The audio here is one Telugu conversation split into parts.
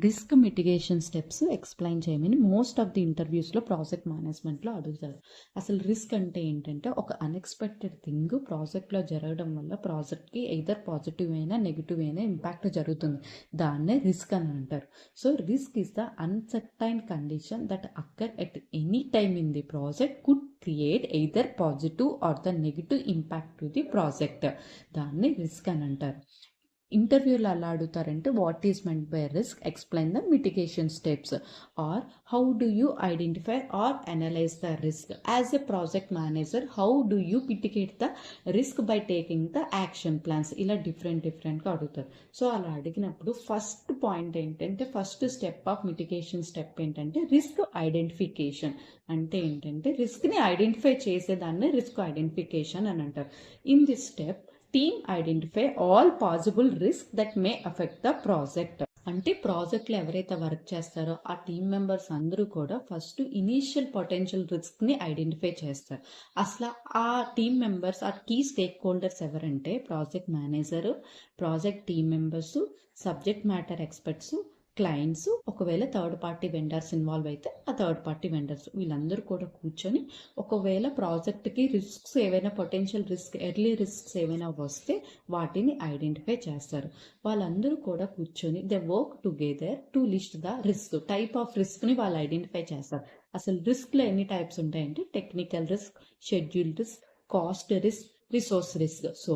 రిస్క్ మిటిగేషన్ స్టెప్స్ ఎక్స్ప్లెయిన్ చేయమని మోస్ట్ ఆఫ్ ది ఇంటర్వ్యూస్లో ప్రాజెక్ట్ మేనేజ్మెంట్లో అడుగుతారు. అసలు రిస్క్ అంటే ఏంటంటే ఒక అన్ఎక్స్పెక్టెడ్ థింగ్ ప్రాజెక్ట్లో జరగడం వల్ల ప్రాజెక్ట్కి ఎయిదర్ పాజిటివ్ అయినా నెగిటివ్ అయినా ఇంపాక్ట్ జరుగుతుంది. దాన్నే రిస్క్ అని అంటారు. So risk is the uncertain condition that occur at any time in the project could create either positive or the negative impact to the project. దాన్ని రిస్క్ అని అంటారు. ఇంటర్వ్యూలో అలా అడుగుతారంటే what is meant by risk, explain the mitigation steps, or how do you identify or analyse the risk as a project manager, how do you mitigate the risk by taking the action plans. ఇలా డిఫరెంట్గా అడుగుతారు. సో అలా అడిగినప్పుడు ఫస్ట్ పాయింట్ ఏంటంటే, first step of mitigation step ఏంటంటే రిస్క్ ఐడెంటిఫికేషన్. అంటే ఏంటంటే రిస్క్ని ఐడెంటిఫై చేసేదాన్ని రిస్క్ ఐడెంటిఫికేషన్ అని అంటారు. In this step team identify all possible risk that may affect the project. అంటే ప్రాజెక్ట్లో ఎవరైతే వర్క్ చేస్తారో ఆ టీమ్ మెంబర్స్ అందరూ కూడా ఫస్ట్ ఇనీషియల్ పొటెన్షియల్ రిస్క్ని ఐడెంటిఫై చేస్తారు. అసలు ఆ టీమ్ మెంబర్స్, ఆ కీ స్టేక్ హోల్డర్స్ ఎవరంటే project manager, project team members, subject matter experts, clients, ఒకవేళ థర్డ్ పార్టీ వెండర్స్ ఇన్వాల్వ్ అయితే ఆ థర్డ్ పార్టీ వెండర్స్, వీళ్ళందరూ కూడా కూర్చొని ఒకవేళ ప్రాజెక్ట్కి రిస్క్స్ ఏవైనా పొటెన్షియల్ రిస్క్, ఎర్లీ రిస్క్స్ ఏమైనా వస్తే వాటిని ఐడెంటిఫై చేస్తారు. వాళ్ళందరూ కూడా కూర్చొని they work together to list the risk, type of రిస్క్ని వాళ్ళు ఐడెంటిఫై చేస్తారు. అసలు రిస్క్లో ఎన్ని టైప్స్ ఉంటాయంటే technical risk, schedule risk, cost risk, resource risk. So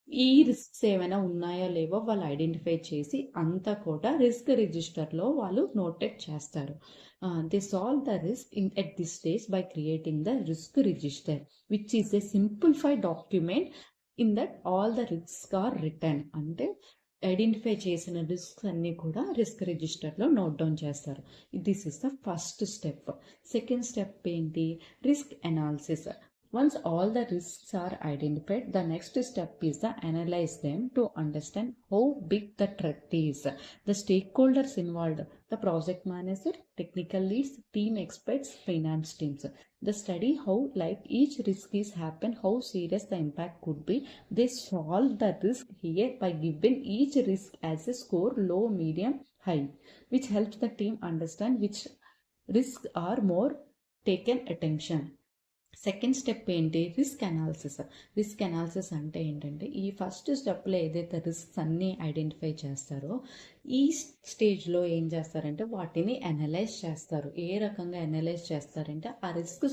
ఈ రిస్క్స్ ఏమైనా ఉన్నాయో లేవో వాళ్ళు ఐడెంటిఫై చేసి అంతా కూడా రిస్క్ రిజిస్టర్లో వాళ్ళు నోటెడ్ చేస్తారు. They solve the risk at this stage by creating the risk register which is a simplified document in that all the risk are return. అంటే ఐడెంటిఫై చేసిన రిస్క్స్ అన్నీ కూడా రిస్క్ రిజిస్టర్లో నోట్ డౌన్ చేస్తారు. This is the first step. Second step ఏంటి? Risk analysis. Once all the risks are identified, the next step is to analyze them to understand how big the threat is. The stakeholders involved, the project manager, technical leads, team experts, finance teams. They study how like each risk is happen, how serious the impact could be. They solve the risk here by giving each risk as a score, low, medium, high, which helps the team understand which risks are more taken attention. Second step ఏంటి? Risk analysis. రిస్క్ అనాలిసిస్ అంటే ఏంటంటే ఈ ఫస్ట్ స్టెప్లో ఏదైతే రిస్క్స్ అన్నీ ఐడెంటిఫై చేస్తారో ఈ స్టేజ్లో ఏం చేస్తారంటే వాటిని అనలైజ్ చేస్తారు. ఏ రకంగా అనలైజ్ చేస్తారంటే ఆ రిస్క్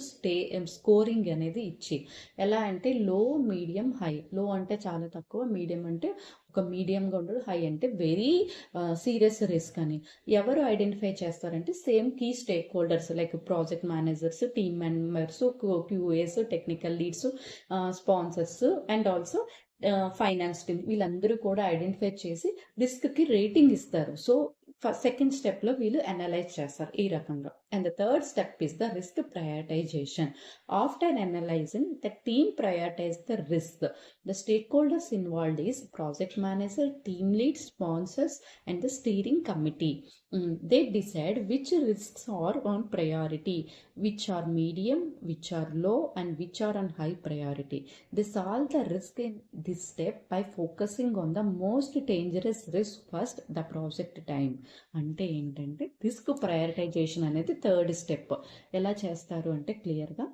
స్కోరింగ్ అనేది ఇచ్చి, ఎలా అంటే లో, మీడియం, హై. లో అంటే చాలా తక్కువ, మీడియం అంటే ఒక మీడియంగా ఉండదు, హై అంటే వెరీ సీరియస్ రిస్క్ అని ఎవరు ఐడెంటిఫై చేస్తారంటే same key stakeholders like project managers, team members, QAs, technical leads, sponsors and also finance team, వీళ్ళందరూ కూడా ఐడెంటిఫై చేసి రిస్క్కి రేటింగ్ ఇస్తారు. సో సెకండ్ స్టెప్లో వీళ్ళు అనలైజ్ చేస్తారు ఈ రకంగా. And the third step is the risk prioritisation. After analysing the team prioritise the risk. The stakeholders involved is project manager, team lead, sponsors and the steering committee. They decide which risks are on priority, which are medium, which are low and which are on high priority. They solve the risk in this step by focusing on the most dangerous risk first, the project time. అంటే ఏంటంటే రిస్క్ ప్రయారిటైజేషన్ అనేది థర్డ్ స్టెప్. ఎలా చేస్తారు అంటే క్లియర్గా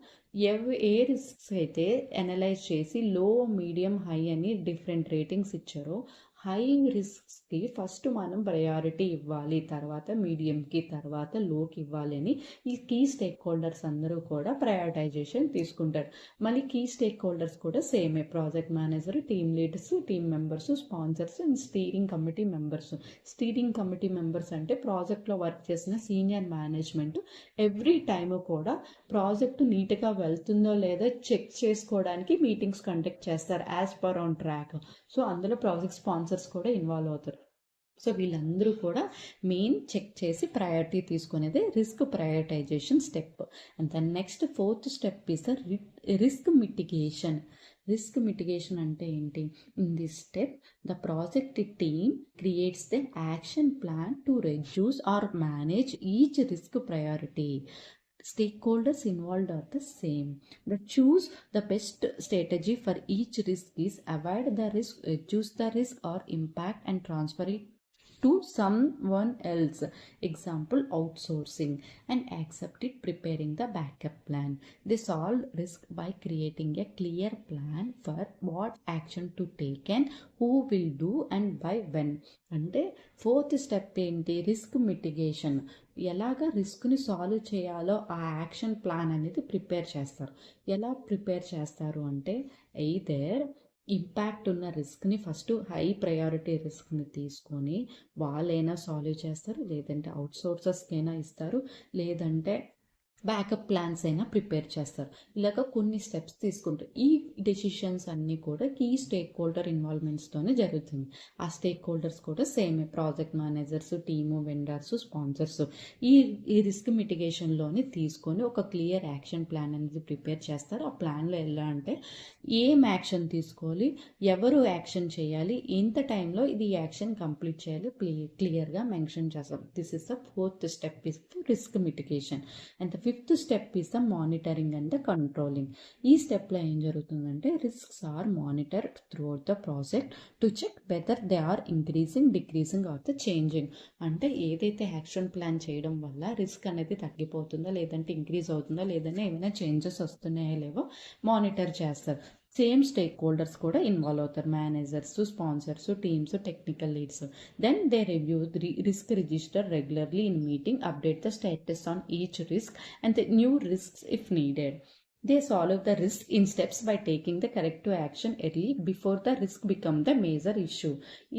ఏ రిస్క్స్ అయితే అనలైజ్ చేసి లో, మీడియం, హై అని డిఫరెంట్ రేటింగ్స్ ఇచ్చారో హై రిస్క్స్కి ఫస్ట్ మనం ప్రయారిటీ ఇవ్వాలి, తర్వాత మీడియంకి, తర్వాత లోకి ఇవ్వాలి అని ఈ కీ స్టేక్ హోల్డర్స్ అందరూ కూడా ప్రయారిటైజేషన్ తీసుకుంటారు. మళ్ళీ కీ స్టేక్ హోల్డర్స్ కూడా సేమే, project manager, team leaders, team members, sponsors and steering committee members. Steering committee members అంటే ప్రాజెక్ట్లో వర్క్ చేసిన సీనియర్ మేనేజ్మెంట్ ఎవ్రీ టైము కూడా ప్రాజెక్టు నీట్గా వెళ్తుందో లేదో చెక్ చేసుకోవడానికి మీటింగ్స్ కండక్ట్ చేస్తారు as per on track. So అందులో ప్రాజెక్ట్ స్పాన్సర్స్ కూడా ఇన్వాల్వ్ అవుతారు. సో వీళ్ళందరూ కూడా మెయిన్ చెక్ చేసి ప్రయారిటీ తీసుకునేదే risk prioritisation step. And the next fourth step is the risk mitigation. Risk mitigation అంటే ఏంటి? In this step the project team creates the action plan to reduce or manage each risk priority. Stakeholders involved are the same. The choose the best strategy for each risk is avoid the risk, reduce the risk or impact and transfer it to someone else, example outsourcing, and accept it preparing the backup plan. They solve risk by creating a clear plan for what action to take and who will do and by when. అంటే ఫోర్త్ స్టెప్ ఏంటి, రిస్క్ మిటిగేషన్. ఎలాగ రిస్క్ని సాల్వ్ చేయాలో ఆ యాక్షన్ ప్లాన్ అనేది ప్రిపేర్ చేస్తారు. ఎలా ప్రిపేర్ చేస్తారు అంటే ఎయిదర్ ఇంపాక్ట్ ఉన్న రిస్క్ని ఫస్ట్ హై ప్రయారిటీ రిస్క్ని తీసుకొని వాళ్ళైనా సాల్వ్ చేస్తారు, లేదంటే అవుట్సోర్సర్స్కైనా ఇస్తారు, లేదంటే బ్యాకప్ ప్లాన్స్ అయినా ప్రిపేర్ చేస్తారు. ఇలాగ కొన్ని స్టెప్స్ తీసుకుంటారు. ఈ డెసిషన్స్ అన్నీ కూడా కీ స్టేక్ హోల్డర్ ఇన్వాల్వ్మెంట్స్తోనే జరుగుతుంది. ఆ స్టేక్ హోల్డర్స్ కూడా సేమే, project managers, team, vendors, sponsors. ఈ రిస్క్ మిటిగేషన్లోని తీసుకొని ఒక క్లియర్ యాక్షన్ ప్లాన్ అనేది ప్రిపేర్ చేస్తారు. ఆ ప్లాన్లో ఎలా అంటే ఏం యాక్షన్ తీసుకోవాలి, ఎవరు యాక్షన్ చేయాలి, ఎంత టైంలో ఇది యాక్షన్ కంప్లీట్ చేయాలి క్లియర్గా మెన్షన్ చేస్తాం. This is the fourth step is risk mitigation. And the fifth step is the monitoring and the controlling. ఈ స్టెప్లో ఏం జరుగుతుందంటే risks are monitored throughout the project to check whether they are increasing, decreasing or the changing. అంటే ఏదైతే యాక్షన్ ప్లాన్ చేయడం వల్ల రిస్క్ అనేది తగ్గిపోతుందా, లేదంటే ఇంక్రీజ్ అవుతుందా, లేదంటే ఏమైనా చేంజెస్ వస్తున్నాయో లేవో మానిటర్ చేస్తారు. సేమ్ స్టేక్ హోల్డర్స్ కూడా ఇన్వాల్వ్ అవుతారు, managers, sponsors, teams, technical leads. Then they review the risk register regularly in meeting, update the status on each risk and the new risks if needed. They solve the risk in steps by taking the corrective action early before the risk become the major issue.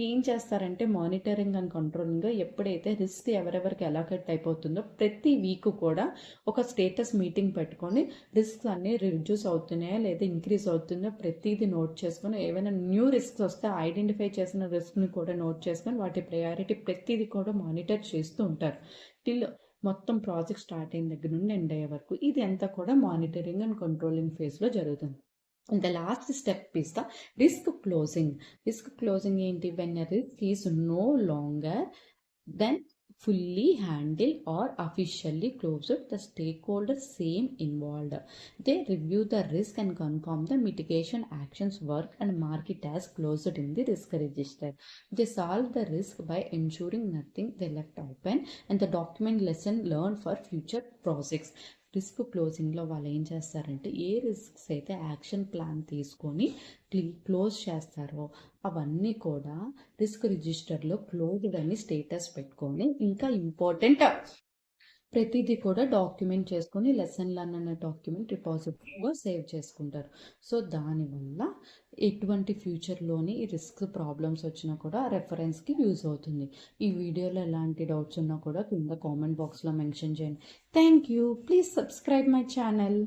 ఏం చేస్తారంటే మానిటరింగ్ అండ్ కంట్రోలింగ్, ఎప్పుడైతే రిస్క్ ఎవరెవరికి ఎలాకెట్ అయిపోతుందో ప్రతి వీక్ కూడా ఒక స్టేటస్ మీటింగ్ పెట్టుకొని రిస్క్ అన్నీ రిడ్యూస్ అవుతున్నాయా లేదా ఇంక్రీజ్ అవుతుందో ప్రతిదీ నోట్ చేసుకొని, ఏమైనా న్యూ రిస్క్స్ వస్తే ఐడెంటిఫై చేసిన రిస్క్ని కూడా నోట్ చేసుకొని వాటి ప్రయారిటీ ప్రతిదీ కూడా మానిటర్ చేస్తూ ఉంటారు టిల్ మొత్తం ప్రాజెక్ట్ స్టార్ట్ అయిన దగ్గర నుండి ఎండ్ అయ్యే వరకు. ఇది అంతా కూడా మానిటరింగ్ అండ్ కంట్రోలింగ్ ఫేజ్లో జరుగుతుంది. And the last step is the risk closing. Risk closing ఏంటి, when a risk is no longer then fully handled or officially closed, the stakeholders same involved. They review the risk and confirm the mitigation actions work and mark it as closed in the risk register. They solve the risk by ensuring nothing they left open and the document lesson learned for future projects. Risk క్లోజింగ్లో వాళ్ళు ఏం చేస్తారంటే ఏ రిస్క్స్ అయితే యాక్షన్ ప్లాన్ తీసుకొని క్లోజ్ చేస్తారో అవన్నీ కూడా రిస్క్ రిజిస్టర్లో క్లోజ్డ్ అని స్టేటస్ పెట్టుకొని, ఇంకా ఇంపార్టెంట్ ప్రతిదీ కూడా డాక్యుమెంట్ చేసుకొని లెసన్ లర్న్ అనే డాక్యుమెంట్ రిపాజిటరీలో సేవ్ చేసుకుంటారు. సో దానివల్ల ఎటువంటి ఫ్యూచర్లోని రిస్క్ ప్రాబ్లమ్స్ వచ్చినా కూడా రెఫరెన్స్కి యూజ్ అవుతుంది. ఈ వీడియోలో ఎలాంటి డౌట్స్ ఉన్నా కూడా కింద కామెంట్ బాక్స్లో మెన్షన్ చేయండి. Thank you. Please subscribe my channel.